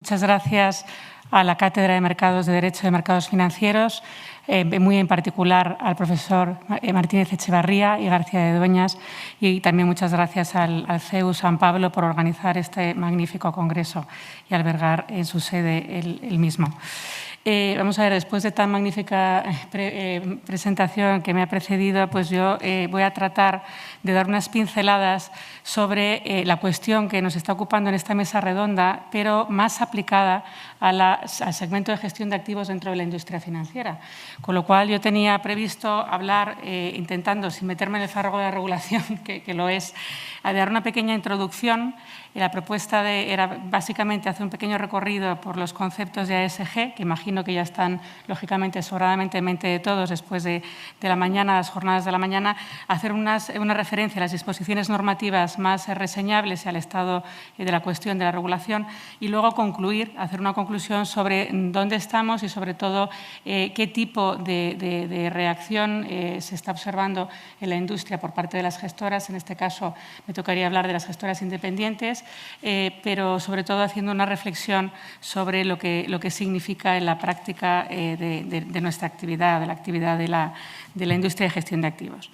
Muchas gracias a la Cátedra de Mercados de Derecho de Mercados Financieros, muy en particular al profesor Martínez Echevarría y García de Dueñas, y también muchas gracias al CEU San Pablo por organizar este magnífico congreso y albergar en su sede el mismo. Vamos a ver, después de tan magnífica presentación que me ha precedido, pues yo voy a tratar de dar unas pinceladas sobre la cuestión que nos está ocupando en esta mesa redonda, pero más aplicada al segmento de gestión de activos dentro de la industria financiera. Con lo cual, yo tenía previsto hablar, intentando, sin meterme en el fárrago de la regulación, que lo es, de dar una pequeña introducción. La propuesta era básicamente hacer un pequeño recorrido por los conceptos de ASG, que imagino que ya están, lógicamente, sobradamente en mente de todos después de la mañana, las jornadas de la mañana, hacer una referencia a las disposiciones normativas más reseñables y al estado de la cuestión de la regulación, y luego concluir, hacer una conclusión sobre dónde estamos y, sobre todo, qué tipo de reacción se está observando en la industria por parte de las gestoras. En este caso, me tocaría hablar de las gestoras independientes, pero sobre todo haciendo una reflexión sobre lo que significa en la práctica de nuestra actividad, de la actividad de la industria de gestión de activos.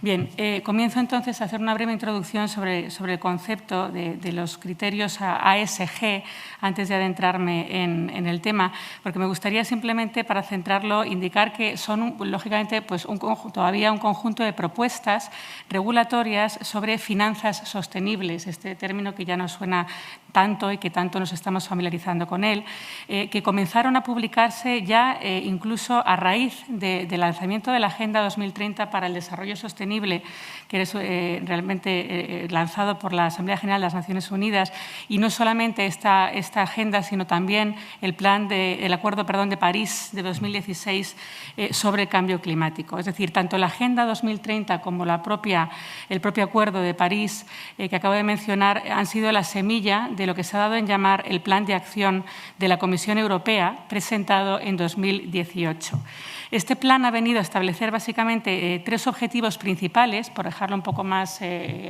Bien, comienzo entonces a hacer una breve introducción sobre el concepto de los criterios ASG antes de adentrarme en el tema, porque me gustaría simplemente, para centrarlo, indicar que son, lógicamente, pues todavía un conjunto de propuestas regulatorias sobre finanzas sostenibles, este término que ya nos suena tanto y que tanto nos estamos familiarizando con él, que comenzaron a publicarse ya incluso a raíz del lanzamiento de la Agenda 2030 para el Desarrollo Sostenible, que es realmente lanzado por la Asamblea General de las Naciones Unidas, y no solamente esta agenda, sino también el Acuerdo de París de 2016 sobre el cambio climático. Es decir, tanto la Agenda 2030 como el propio Acuerdo de París que acabo de mencionar han sido la semilla de lo que se ha dado en llamar el Plan de Acción de la Comisión Europea, presentado en 2018. Este plan ha venido a establecer básicamente tres objetivos principales, por dejarlo un poco más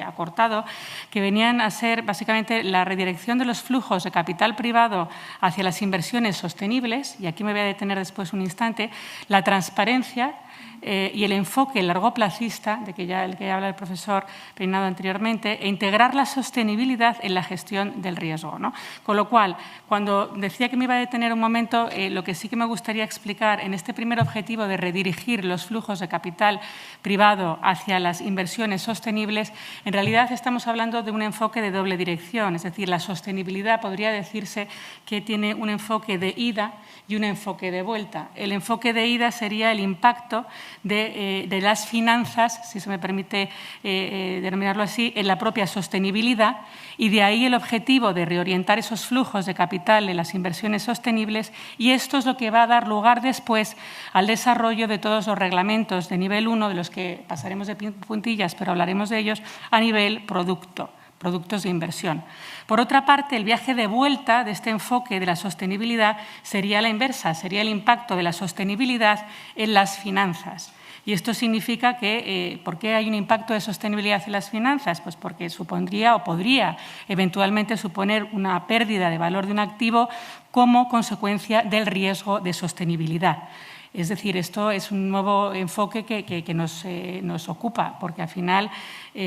acortado, que venían a ser básicamente la redirección de los flujos de capital privado hacia las inversiones sostenibles, y aquí me voy a detener después un instante, la transparencia y el enfoque largoplacista, el que ya habla el profesor Peinado anteriormente, e integrar la sostenibilidad en la gestión del riesgo, ¿no? Con lo cual, cuando decía que me iba a detener un momento, lo que sí que me gustaría explicar en este primer objetivo de redirigir los flujos de capital privado hacia las inversiones sostenibles, en realidad estamos hablando de un enfoque de doble dirección, es decir, la sostenibilidad podría decirse que tiene un enfoque de ida y un enfoque de vuelta. El enfoque de ida sería el impacto de las finanzas, si se me permite denominarlo así, en la propia sostenibilidad, y de ahí el objetivo de reorientar esos flujos de capital en las inversiones sostenibles, y esto es lo que va a dar lugar después al desarrollo de todos los reglamentos de nivel 1, de los que pasaremos de puntillas, pero hablaremos de ellos, a nivel productos de inversión. Por otra parte, el viaje de vuelta de este enfoque de la sostenibilidad sería la inversa, sería el impacto de la sostenibilidad en las finanzas. Y esto significa que, ¿por qué hay un impacto de sostenibilidad en las finanzas? Pues porque supondría o podría eventualmente suponer una pérdida de valor de un activo como consecuencia del riesgo de sostenibilidad. Es decir, esto es un nuevo enfoque que nos ocupa, porque al final,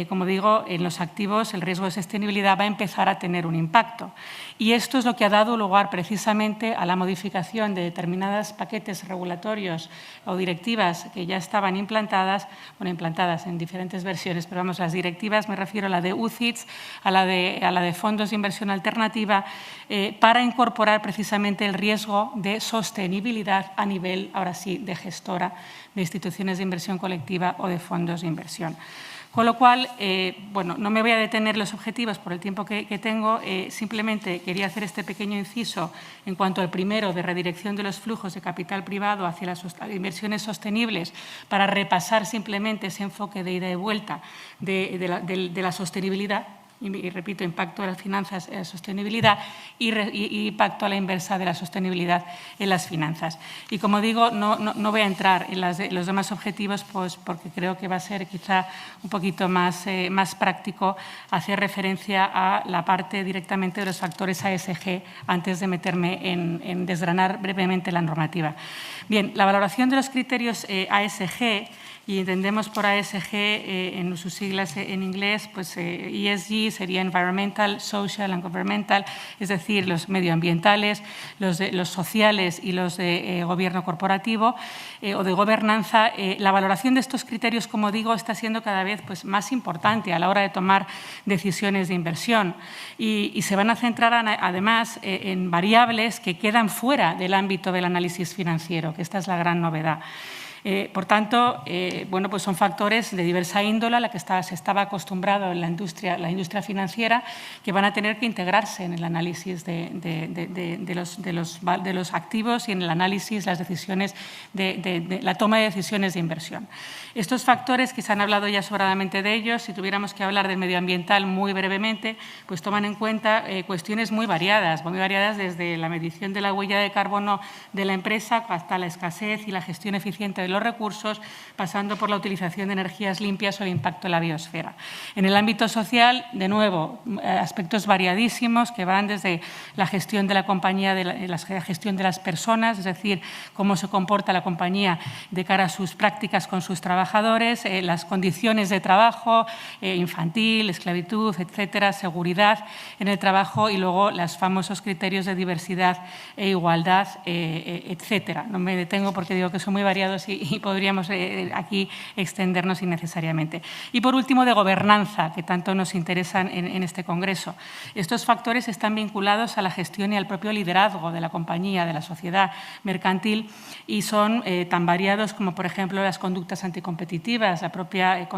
como digo, en los activos el riesgo de sostenibilidad va a empezar a tener un impacto. Y esto es lo que ha dado lugar precisamente a la modificación de determinados paquetes regulatorios o directivas que ya estaban implantadas en diferentes versiones, pero vamos, las directivas, me refiero a la de UCITS, a la de fondos de inversión alternativa, para incorporar precisamente el riesgo de sostenibilidad a nivel, ahora sí, de gestora de instituciones de inversión colectiva o de fondos de inversión. Con lo cual, bueno, no me voy a detener en los objetivos por el tiempo que tengo, simplemente quería hacer este pequeño inciso en cuanto al primero de redirección de los flujos de capital privado hacia las inversiones sostenibles, para repasar simplemente ese enfoque de ida y vuelta de la sostenibilidad. y repito, impacto de las finanzas en la sostenibilidad y impacto a la inversa de la sostenibilidad en las finanzas. Y como digo, no voy a entrar en los demás objetivos, pues porque creo que va a ser quizá un poquito más práctico hacer referencia a la parte directamente de los factores ASG antes de meterme en desgranar brevemente la normativa. Bien, la valoración de los criterios ASG, y entendemos por ASG en sus siglas en inglés, pues ESG sería Environmental, Social and Governmental, es decir, los medioambientales, los sociales y los de gobierno corporativo o de gobernanza. La valoración de estos criterios, como digo, está siendo cada vez pues, más importante a la hora de tomar decisiones de inversión y se van a centrar además en variables que quedan fuera del ámbito del análisis financiero, que esta es la gran novedad. Por tanto, bueno, pues son factores de diversa índole a la que se estaba acostumbrado en la industria financiera, que van a tener que integrarse en el análisis de los activos y en el análisis, las decisiones de la toma de decisiones de inversión. Estos factores, que se han hablado ya sobradamente de ellos, si tuviéramos que hablar del medioambiental muy brevemente, pues toman en cuenta cuestiones muy variadas desde la medición de la huella de carbono de la empresa hasta la escasez y la gestión eficiente de los recursos, pasando por la utilización de energías limpias o el impacto en la biosfera. En el ámbito social, de nuevo, aspectos variadísimos que van desde la gestión de la compañía, la gestión de las personas, es decir, cómo se comporta la compañía de cara a sus prácticas con sus trabajadores, las condiciones de trabajo, infantil, esclavitud, etcétera, seguridad en el trabajo y luego los famosos criterios de diversidad e igualdad, etcétera. No me detengo porque digo que son muy variados y podríamos aquí extendernos innecesariamente. Y por último, de gobernanza, que tanto nos interesan en este congreso. Estos factores están vinculados a la gestión y al propio liderazgo de la compañía, de la sociedad mercantil y son tan variados como, por ejemplo, las conductas anticompetitivas, la propia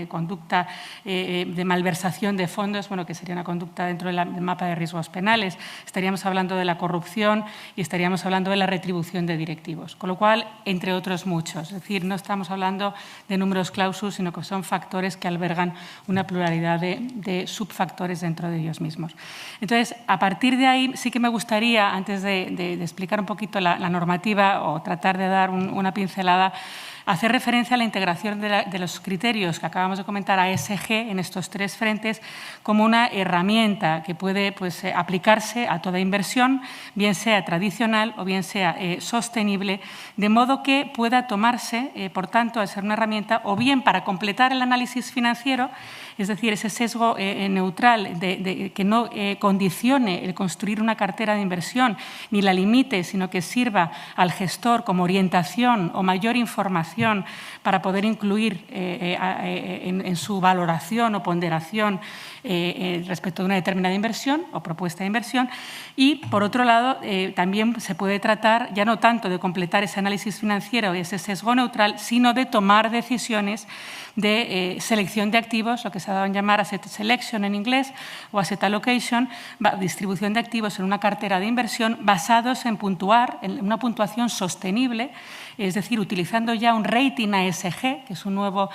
conducta de malversación de fondos, bueno, que sería una conducta dentro del mapa de riesgos penales. Estaríamos hablando de la corrupción y estaríamos hablando de la retribución de directivos. Con lo cual, entre otros muchos. Es decir, no estamos hablando de números clausus, sino que son factores que albergan una pluralidad de subfactores dentro de ellos mismos. Entonces, a partir de ahí, sí que me gustaría, antes de explicar un poquito la normativa o tratar de dar una pincelada, hacer referencia a la integración de los criterios que acabamos de comentar, ASG, en estos tres frentes, como una herramienta que puede pues, aplicarse a toda inversión, bien sea tradicional o bien sea sostenible, de modo que pueda tomarse, por tanto, al ser una herramienta, o bien para completar el análisis financiero, es decir, ese sesgo neutral que no condicione el construir una cartera de inversión ni la limite, sino que sirva al gestor como orientación o mayor información para poder incluir en su valoración o ponderación respecto de una determinada inversión o propuesta de inversión. Y, por otro lado, también se puede tratar ya no tanto de completar ese análisis financiero y ese sesgo neutral, sino de tomar decisiones de selección de activos, lo que se ha dado en llamar asset selection en inglés o asset allocation, distribución de activos en una cartera de inversión basados en una puntuación sostenible, es decir, utilizando ya un rating ASG, que es un nuevo,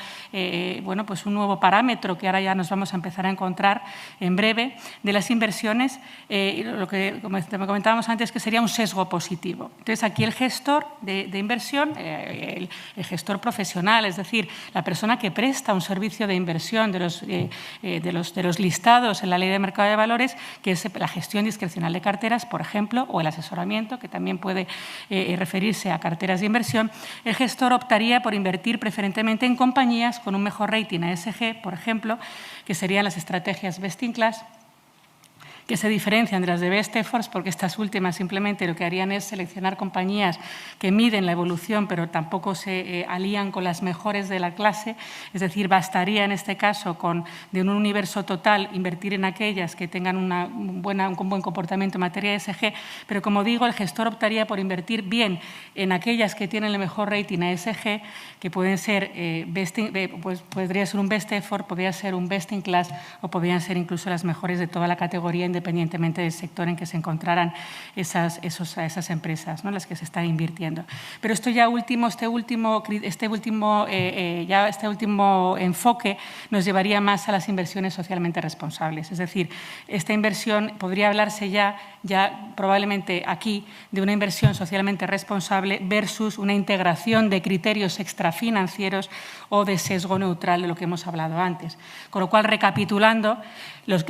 pues un nuevo parámetro que ahora ya nos vamos a empezar a encontrar en breve, de las inversiones, lo que como comentábamos antes, que sería un sesgo positivo. Entonces, aquí el gestor de inversión, el gestor profesional, es decir, la persona que presta un servicio de inversión de los listados en la Ley de Mercado de Valores, que es la gestión discrecional de carteras, por ejemplo, o el asesoramiento, que también puede referirse a carteras de inversión, el gestor optaría por invertir preferentemente en compañías con un mejor rating ASG, por ejemplo, que serían las estrategias best in class, que se diferencian de las de best efforts, porque estas últimas simplemente lo que harían es seleccionar compañías que miden la evolución, pero tampoco se alían con las mejores de la clase. Es decir, bastaría en este caso de un universo total invertir en aquellas que tengan un buen comportamiento en materia de ESG, pero como digo, el gestor optaría por invertir bien en aquellas que tienen el mejor rating ESG, que pueden ser pues podría ser un best effort, podría ser un best in class o podrían ser incluso las mejores de toda la categoría, independientemente del sector en que se encontraran esas empresas, ¿no?, las que se están invirtiendo. Pero esto ya este último enfoque nos llevaría más a las inversiones socialmente responsables. Es decir, esta inversión podría hablarse ya probablemente aquí de una inversión socialmente responsable versus una integración de criterios extrafinancieros o de sesgo neutral de lo que hemos hablado antes. Con lo cual, recapitulando, los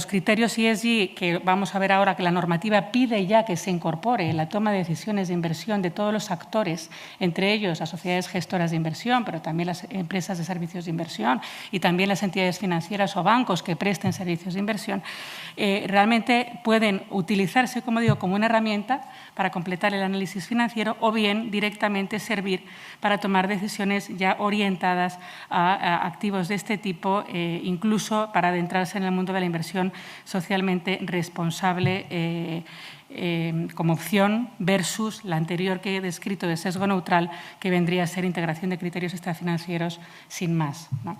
criterios ESG que vamos a ver ahora que la normativa pide ya que se incorpore en la toma de decisiones de inversión de todos los actores, entre ellos las sociedades gestoras de inversión, pero también las empresas de servicios de inversión y también las entidades financieras o bancos que presten servicios de inversión, realmente pueden utilizarse, como digo, como una herramienta para completar el análisis financiero o bien directamente servir para tomar decisiones ya orientadas a activos de este tipo, incluso para adentrarse en el mundo de la inversión socialmente responsable como opción versus la anterior que he descrito de sesgo neutral, que vendría a ser integración de criterios extrafinancieros sin más, ¿no?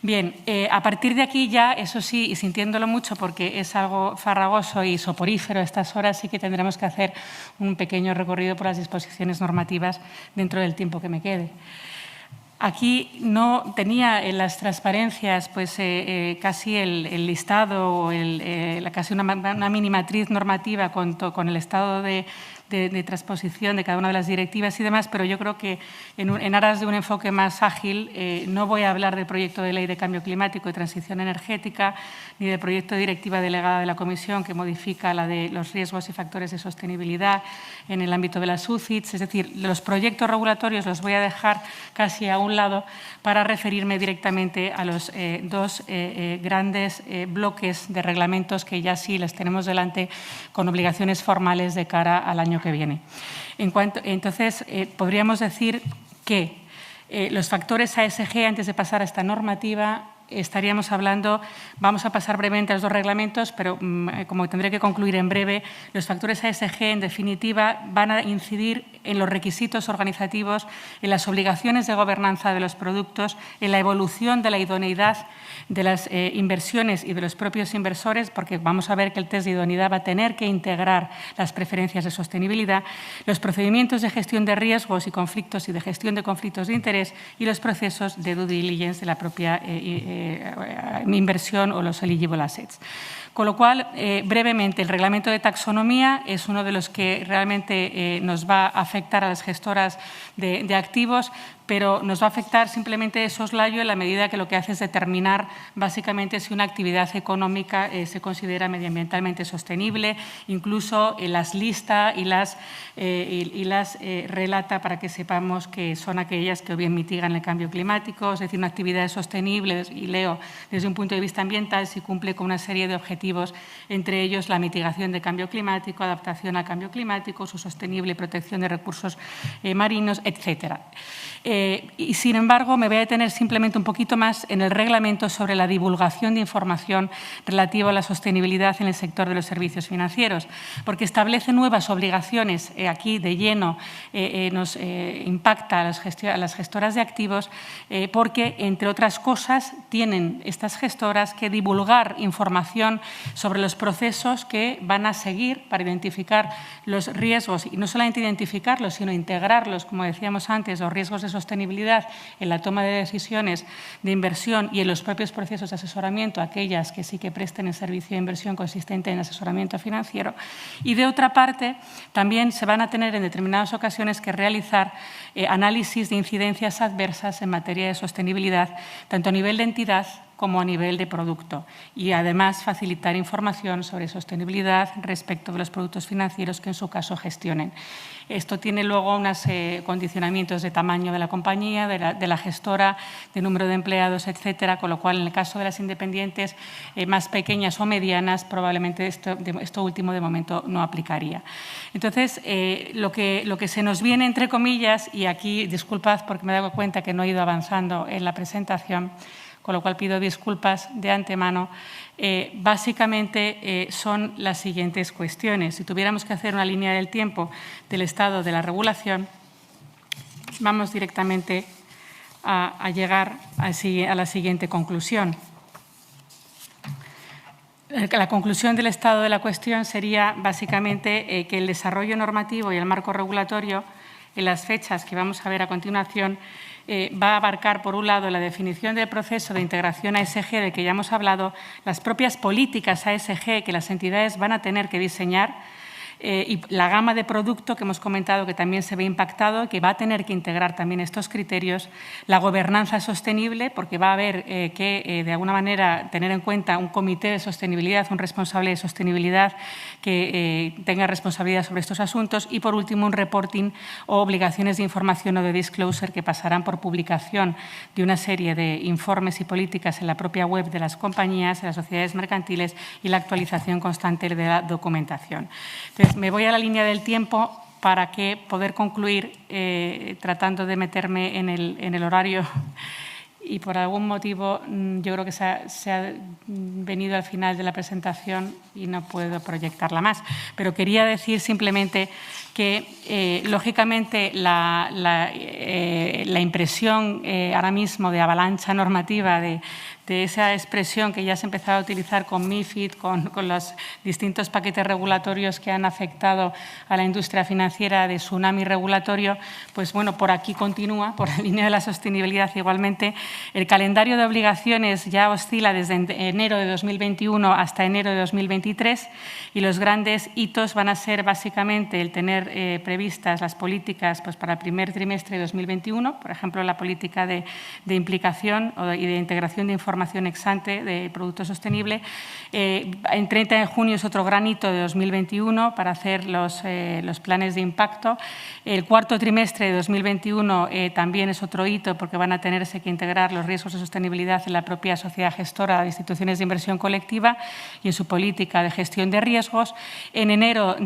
Bien, a partir de aquí ya, eso sí, y sintiéndolo mucho porque es algo farragoso y soporífero a estas horas, sí que tendremos que hacer un pequeño recorrido por las disposiciones normativas dentro del tiempo que me quede. Aquí no tenía en las transparencias pues, casi el listado o casi una mini matriz normativa con el estado de transposición de cada una de las directivas y demás, pero yo creo que en aras de un enfoque más ágil no voy a hablar del proyecto de ley de cambio climático y transición energética ni del proyecto de directiva delegada de la Comisión que modifica la de los riesgos y factores de sostenibilidad en el ámbito de las UCITS. Es decir, los proyectos regulatorios los voy a dejar casi a un lado para referirme directamente a los dos grandes bloques de reglamentos que ya sí les tenemos delante con obligaciones formales de cara al año que viene. Entonces, podríamos decir que los factores ASG, antes de pasar a esta normativa, estaríamos hablando, vamos a pasar brevemente a los dos reglamentos, pero como tendré que concluir en breve, los factores ASG, en definitiva, van a incidir en los requisitos organizativos, en las obligaciones de gobernanza de los productos, en la evolución de la idoneidad de las inversiones y de los propios inversores, porque vamos a ver que el test de idoneidad va a tener que integrar las preferencias de sostenibilidad, los procedimientos de gestión de riesgos y conflictos y de gestión de conflictos de interés y los procesos de due diligence de la propia inversión o los eligible assets. Con lo cual, brevemente, el reglamento de taxonomía es uno de los que realmente nos va a afectar a las gestoras de activos, pero nos va a afectar simplemente de soslayo en la medida que lo que hace es determinar básicamente si una actividad económica se considera medioambientalmente sostenible, incluso las lista y las relata para que sepamos que son aquellas que o bien mitigan el cambio climático, es decir, una actividad sostenible, y leo desde un punto de vista ambiental, si cumple con una serie de objetivos, entre ellos la mitigación del cambio climático, adaptación al cambio climático, su sostenible protección de recursos marinos, etcétera. Y, sin embargo, me voy a detener simplemente un poquito más en el reglamento sobre la divulgación de información relativa a la sostenibilidad en el sector de los servicios financieros, porque establece nuevas obligaciones, aquí de lleno nos impacta a las gestoras de activos, porque, entre otras cosas, tienen estas gestoras que divulgar información sobre los procesos que van a seguir para identificar los riesgos, y no solamente identificarlos, sino integrarlos, como decíamos antes, los riesgos de sostenibilidad en la toma de decisiones de inversión y en los propios procesos de asesoramiento, aquellas que sí que presten el servicio de inversión consistente en asesoramiento financiero. Y, de otra parte, también se van a tener en determinadas ocasiones que realizar análisis de incidencias adversas en materia de sostenibilidad, tanto a nivel de entidad como a nivel de producto, y además facilitar información sobre sostenibilidad respecto de los productos financieros que en su caso gestionen. Esto tiene luego unos condicionamientos de tamaño de la compañía, de la gestora, de número de empleados, etcétera, con lo cual, en el caso de las independientes más pequeñas o medianas, probablemente esto último de momento no aplicaría. Entonces, lo que se nos viene, entre comillas, y aquí disculpad porque me he dado cuenta que no he ido avanzando en la presentación, con lo cual pido disculpas de antemano, básicamente son las siguientes cuestiones. Si tuviéramos que hacer una línea del tiempo del estado de la regulación, vamos directamente a llegar a la siguiente conclusión. La conclusión del estado de la cuestión sería básicamente que el desarrollo normativo y el marco regulatorio en las fechas que vamos a ver a continuación va a abarcar, por un lado, la definición del proceso de integración ASG del que ya hemos hablado, las propias políticas ASG que las entidades van a tener que diseñar y la gama de producto que hemos comentado que también se ve impactado, que va a tener que integrar también estos criterios, la gobernanza sostenible, porque va a haber que, de alguna manera, tener en cuenta un comité de sostenibilidad, un responsable de sostenibilidad que tenga responsabilidad sobre estos asuntos y, por último, un reporting o obligaciones de información o de disclosure que pasarán por publicación de una serie de informes y políticas en la propia web de las compañías, de las sociedades mercantiles y la actualización constante de la documentación. Entonces, me voy a la línea del tiempo para que poder concluir tratando de meterme en el horario y por algún motivo yo creo que se ha venido al final de la presentación y no puedo proyectarla más. Pero quería decir simplemente que, lógicamente, la impresión ahora mismo de avalancha normativa de esa expresión que ya se ha empezado a utilizar con MiFID, con los distintos paquetes regulatorios que han afectado a la industria financiera de tsunami regulatorio, pues bueno, por aquí continúa, por la línea de la sostenibilidad igualmente. El calendario de obligaciones ya oscila desde enero de 2021 hasta enero de 2023 y los grandes hitos van a ser básicamente el tener previstas las políticas pues, para el primer trimestre de 2021, por ejemplo, la política de implicación y de integración de información ex ante de producto sostenible. En 30 de junio es otro gran hito de 2021 para hacer los planes de impacto. El cuarto trimestre de 2021 también es otro hito porque van a tenerse que integrar los riesgos de sostenibilidad en la propia sociedad gestora de instituciones de inversión colectiva y en su política de gestión de riesgos. En enero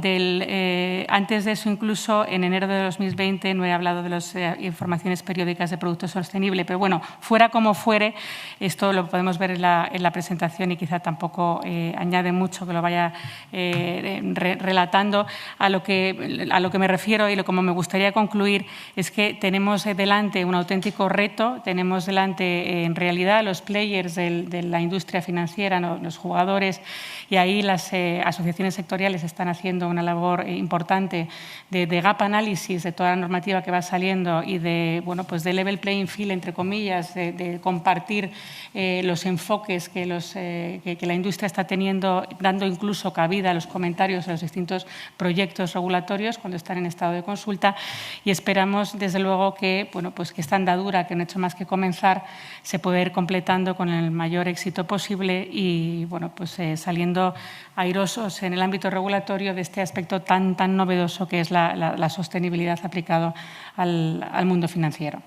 antes de eso, incluso en enero de 2020, no he hablado de las informaciones periódicas de producto sostenible, pero bueno, fuera como fuere, esto lo podemos ver en la presentación y quizá tampoco añade mucho que lo vaya relatando. A lo que me refiero y como me gustaría concluir es que tenemos delante un auténtico reto, tenemos delante en realidad los players de la industria financiera, los jugadores, y ahí las asociaciones sectoriales están haciendo una labor importante de gap análisis de toda la normativa que va saliendo y de, bueno, pues de level playing field, entre comillas, de compartir los enfoques que la industria está teniendo, dando incluso cabida a los comentarios de los distintos proyectos regulatorios cuando están en estado de consulta, y esperamos, desde luego, que, bueno, pues que esta andadura, que no ha hecho más que comenzar, se pueda ir completando con el mayor éxito posible y, bueno, pues saliendo airosos en el ámbito regulatorio de este aspecto tan novedoso que es la sostenibilidad aplicado al mundo financiero.